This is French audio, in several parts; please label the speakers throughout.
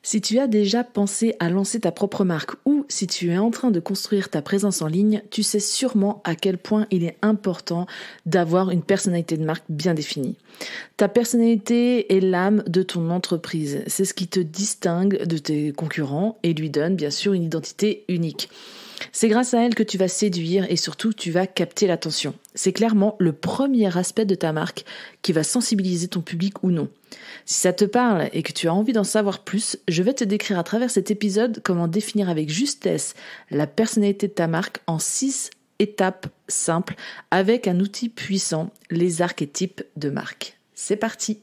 Speaker 1: Si tu as déjà pensé à lancer ta propre marque ou si tu es en train de construire ta présence en ligne, tu sais sûrement à quel point il est important d'avoir une personnalité de marque bien définie. Ta personnalité est l'âme de ton entreprise. C'est ce qui te distingue de tes concurrents et lui donne bien sûr une identité unique. C'est grâce à elle que tu vas séduire et surtout tu vas capter l'attention. C'est clairement le premier aspect de ta marque qui va sensibiliser ton public ou non. Si ça te parle et que tu as envie d'en savoir plus, je vais te décrire à travers cet épisode comment définir avec justesse la personnalité de ta marque en 6 étapes simples avec un outil puissant, les archétypes de marque. C'est parti!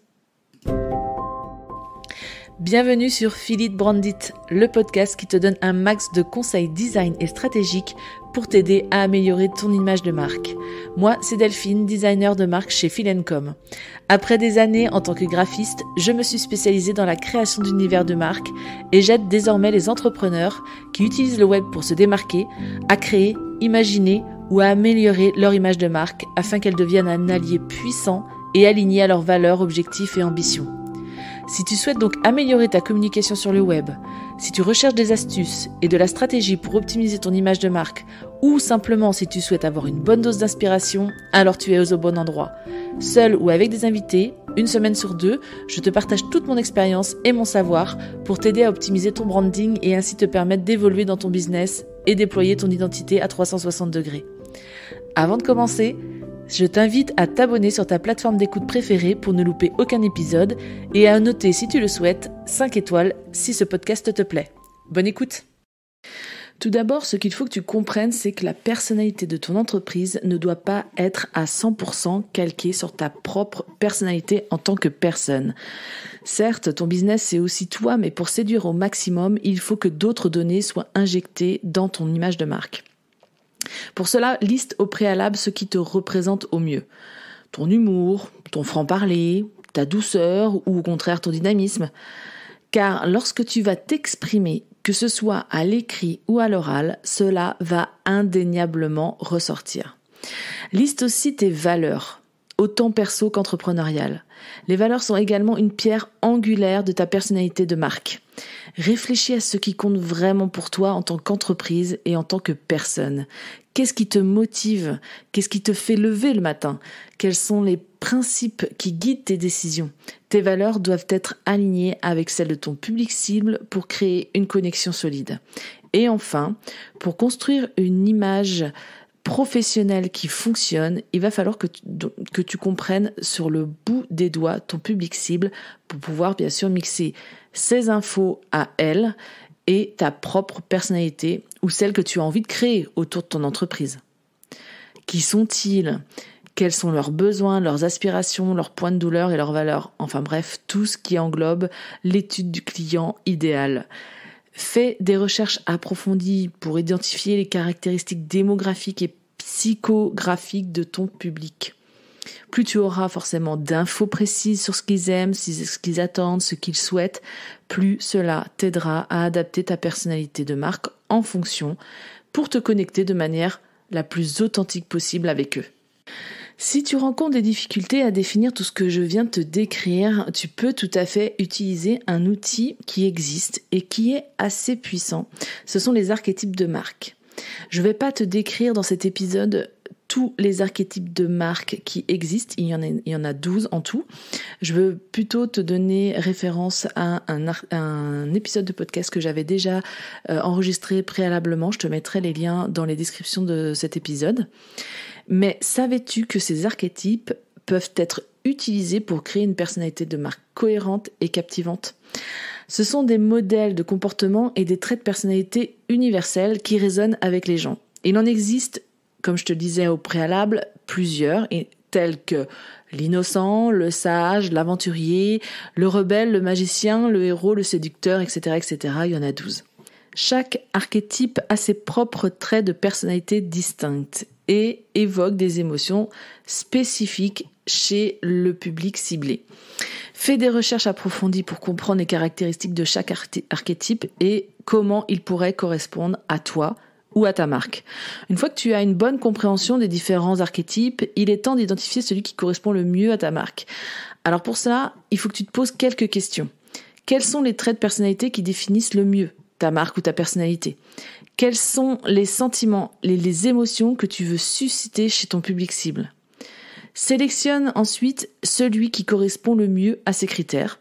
Speaker 1: Bienvenue sur Feel It Brand It, le podcast qui te donne un max de conseils design et stratégiques pour t'aider à améliorer ton image de marque. Moi, c'est Delphine, designer de marque chez Feel & Com. Après des années en tant que graphiste, je me suis spécialisée dans la création d'univers de marque et j'aide désormais les entrepreneurs qui utilisent le web pour se démarquer à créer, imaginer ou à améliorer leur image de marque afin qu'elle devienne un allié puissant et aligné à leurs valeurs, objectifs et ambitions. Si tu souhaites donc améliorer ta communication sur le web, si tu recherches des astuces et de la stratégie pour optimiser ton image de marque, ou simplement si tu souhaites avoir une bonne dose d'inspiration, alors tu es au bon endroit. Seul ou avec des invités, une semaine sur 2, je te partage toute mon expérience et mon savoir pour t'aider à optimiser ton branding et ainsi te permettre d'évoluer dans ton business et déployer ton identité à 360 degrés. Avant de commencer, je t'invite à t'abonner sur ta plateforme d'écoute préférée pour ne louper aucun épisode et à noter, si tu le souhaites, 5 étoiles si ce podcast te plaît. Bonne écoute! Tout d'abord, ce qu'il faut que tu comprennes, c'est que la personnalité de ton entreprise ne doit pas être à 100% calquée sur ta propre personnalité en tant que personne. Certes, ton business, c'est aussi toi, mais pour séduire au maximum, il faut que d'autres données soient injectées dans ton image de marque. Pour cela, liste au préalable ce qui te représente au mieux. Ton humour, ton franc-parler, ta douceur ou au contraire ton dynamisme. Car lorsque tu vas t'exprimer, que ce soit à l'écrit ou à l'oral, cela va indéniablement ressortir. Liste aussi tes valeurs, autant perso qu'entrepreneuriales. Les valeurs sont également une pierre angulaire de ta personnalité de marque. Réfléchis à ce qui compte vraiment pour toi en tant qu'entreprise et en tant que personne. Qu'est-ce qui te motive? Qu'est-ce qui te fait lever le matin? Quels sont les principes qui guident tes décisions? Tes valeurs doivent être alignées avec celles de ton public cible pour créer une connexion solide. Et enfin, pour construire une image professionnelle qui fonctionne, il va falloir que tu comprennes sur le bout des doigts ton public cible pour pouvoir bien sûr mixer ces infos à elle et ta propre personnalité ou celle que tu as envie de créer autour de ton entreprise. Qui sont-ils? Quels sont leurs besoins, leurs aspirations, leurs points de douleur et leurs valeurs? Enfin bref, tout ce qui englobe l'étude du client idéal. Fais des recherches approfondies pour identifier les caractéristiques démographiques et psychographiques de ton public. Plus tu auras forcément d'infos précises sur ce qu'ils aiment, ce qu'ils attendent, ce qu'ils souhaitent, plus cela t'aidera à adapter ta personnalité de marque en fonction pour te connecter de manière la plus authentique possible avec eux. Si tu rencontres des difficultés à définir tout ce que je viens de te décrire, tu peux tout à fait utiliser un outil qui existe et qui est assez puissant. Ce sont les archétypes de marque. Je ne vais pas te décrire dans cet épisode tous les archétypes de marque qui existent, il y en a 12 en tout. Je veux plutôt te donner référence à un épisode de podcast que j'avais déjà enregistré préalablement. Je te mettrai les liens dans les descriptions de cet épisode. Mais savais-tu que ces archétypes peuvent être utilisés pour créer une personnalité de marque cohérente et captivante? Ce sont des modèles de comportement et des traits de personnalité universels qui résonnent avec les gens. Il en existe, comme je te le disais au préalable, plusieurs, tels que l'innocent, le sage, l'aventurier, le rebelle, le magicien, le héros, le séducteur, etc., etc. Il y en a 12. Chaque archétype a ses propres traits de personnalité distincts et évoque des émotions spécifiques chez le public ciblé. Fais des recherches approfondies pour comprendre les caractéristiques de chaque archétype et comment il pourrait correspondre à toi ou à ta marque. Une fois que tu as une bonne compréhension des différents archétypes, il est temps d'identifier celui qui correspond le mieux à ta marque. Alors pour ça, il faut que tu te poses quelques questions. Quels sont les traits de personnalité qui définissent le mieux ta marque ou ta personnalité? Quels sont les sentiments, les émotions que tu veux susciter chez ton public cible? Sélectionne ensuite celui qui correspond le mieux à ces critères.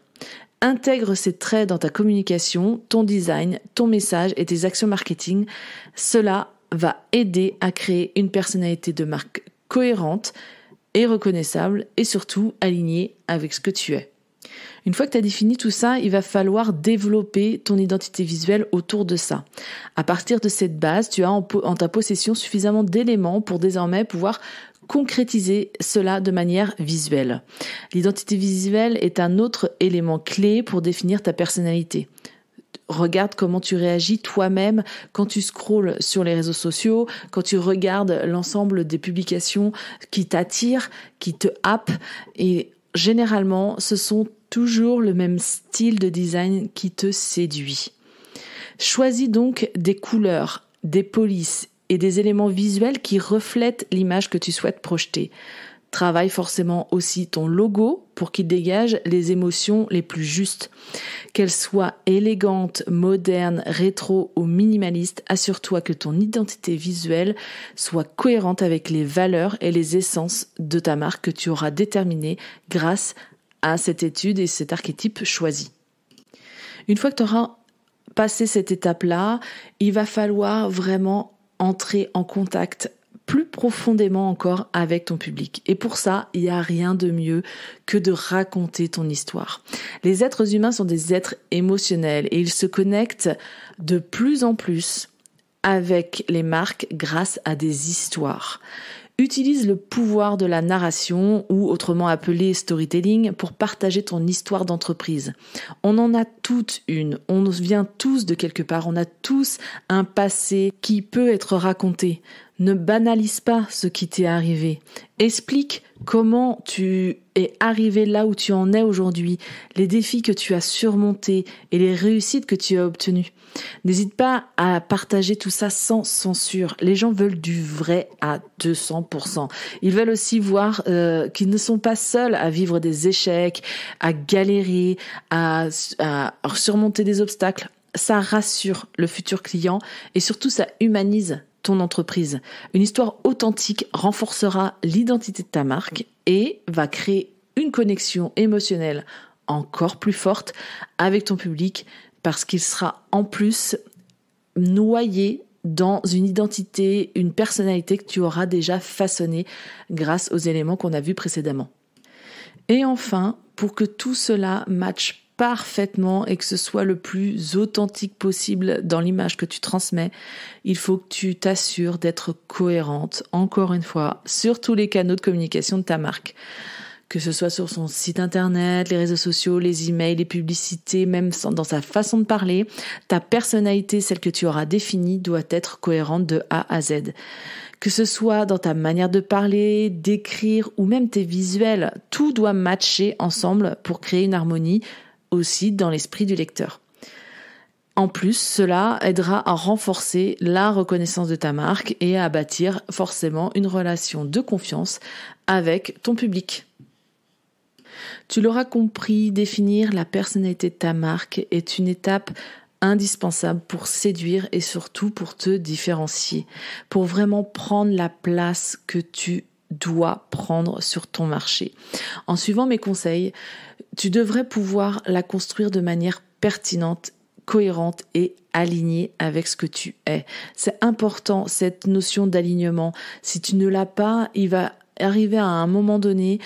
Speaker 1: Intègre ces traits dans ta communication, ton design, ton message et tes actions marketing. Cela va aider à créer une personnalité de marque cohérente et reconnaissable et surtout alignée avec ce que tu es. Une fois que tu as défini tout ça, il va falloir développer ton identité visuelle autour de ça. À partir de cette base, tu as en ta possession suffisamment d'éléments pour désormais pouvoir concrétiser cela de manière visuelle. L'identité visuelle est un autre élément clé pour définir ta personnalité. Regarde comment tu réagis toi-même quand tu scrolles sur les réseaux sociaux, quand tu regardes l'ensemble des publications qui t'attirent, qui te happent, et généralement, ce sont toujours le même style de design qui te séduit. Choisis donc des couleurs, des polices et des éléments visuels qui reflètent l'image que tu souhaites projeter. Travaille forcément aussi ton logo pour qu'il dégage les émotions les plus justes. Qu'elle soit élégante, moderne, rétro ou minimaliste, assure-toi que ton identité visuelle soit cohérente avec les valeurs et les essences de ta marque que tu auras déterminées grâce à cette étude et cet archétype choisi. Une fois que tu auras passé cette étape-là, il va falloir vraiment entrer en contact plus profondément encore avec ton public. Et pour ça, il n'y a rien de mieux que de raconter ton histoire. Les êtres humains sont des êtres émotionnels et ils se connectent de plus en plus avec les marques grâce à des histoires. Utilise le pouvoir de la narration, ou autrement appelé storytelling, pour partager ton histoire d'entreprise. On en a toute une, on vient tous de quelque part, on a tous un passé qui peut être raconté. Ne banalise pas ce qui t'est arrivé. Explique comment tu es arrivé là où tu en es aujourd'hui, les défis que tu as surmontés et les réussites que tu as obtenues. N'hésite pas à partager tout ça sans censure. Les gens veulent du vrai à 200%. Ils veulent aussi voir qu'ils ne sont pas seuls à vivre des échecs, à galérer, à surmonter des obstacles. Ça rassure le futur client et surtout ça humanise ton entreprise. Une histoire authentique renforcera l'identité de ta marque et va créer une connexion émotionnelle encore plus forte avec ton public parce qu'il sera en plus noyé dans une identité, une personnalité que tu auras déjà façonnée grâce aux éléments qu'on a vus précédemment. Et enfin, pour que tout cela matche parfaitement et que ce soit le plus authentique possible dans l'image que tu transmets, il faut que tu t'assures d'être cohérente, encore une fois, sur tous les canaux de communication de ta marque. Que ce soit sur son site internet, les réseaux sociaux, les emails, les publicités, même dans sa façon de parler, ta personnalité, celle que tu auras définie, doit être cohérente de A à Z. Que ce soit dans ta manière de parler, d'écrire ou même tes visuels, tout doit matcher ensemble pour créer une harmonie aussi dans l'esprit du lecteur. En plus, cela aidera à renforcer la reconnaissance de ta marque et à bâtir forcément une relation de confiance avec ton public. Tu l'auras compris, définir la personnalité de ta marque est une étape indispensable pour séduire et surtout pour te différencier, pour vraiment prendre la place que tu dois prendre sur ton marché. En suivant mes conseils, tu devrais pouvoir la construire de manière pertinente, cohérente et alignée avec ce que tu es. C'est important, cette notion d'alignement. Si tu ne l'as pas, il va arriver à un moment donné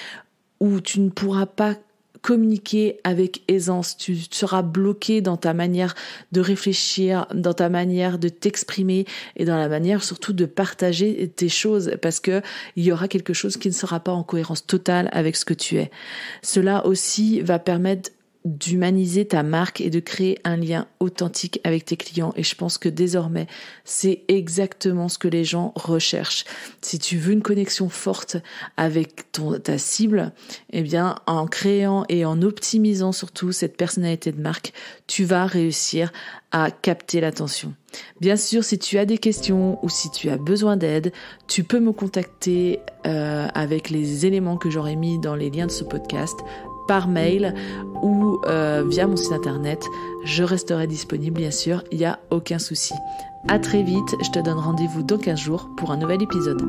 Speaker 1: où tu ne pourras pas communiquer avec aisance, tu seras bloqué dans ta manière de réfléchir, dans ta manière de t'exprimer et dans la manière surtout de partager tes choses parce que il y aura quelque chose qui ne sera pas en cohérence totale avec ce que tu es. Cela aussi va permettre d'humaniser ta marque et de créer un lien authentique avec tes clients. Et je pense que désormais, c'est exactement ce que les gens recherchent. Si tu veux une connexion forte avec ta cible, eh bien, en créant et en optimisant surtout cette personnalité de marque, tu vas réussir à capter l'attention. Bien sûr, si tu as des questions ou si tu as besoin d'aide, tu peux me contacter avec les éléments que j'aurai mis dans les liens de ce podcast par mail ou via mon site internet. Je resterai disponible bien sûr, il n'y a aucun souci. À très vite, je te donne rendez-vous dans 15 jours pour un nouvel épisode.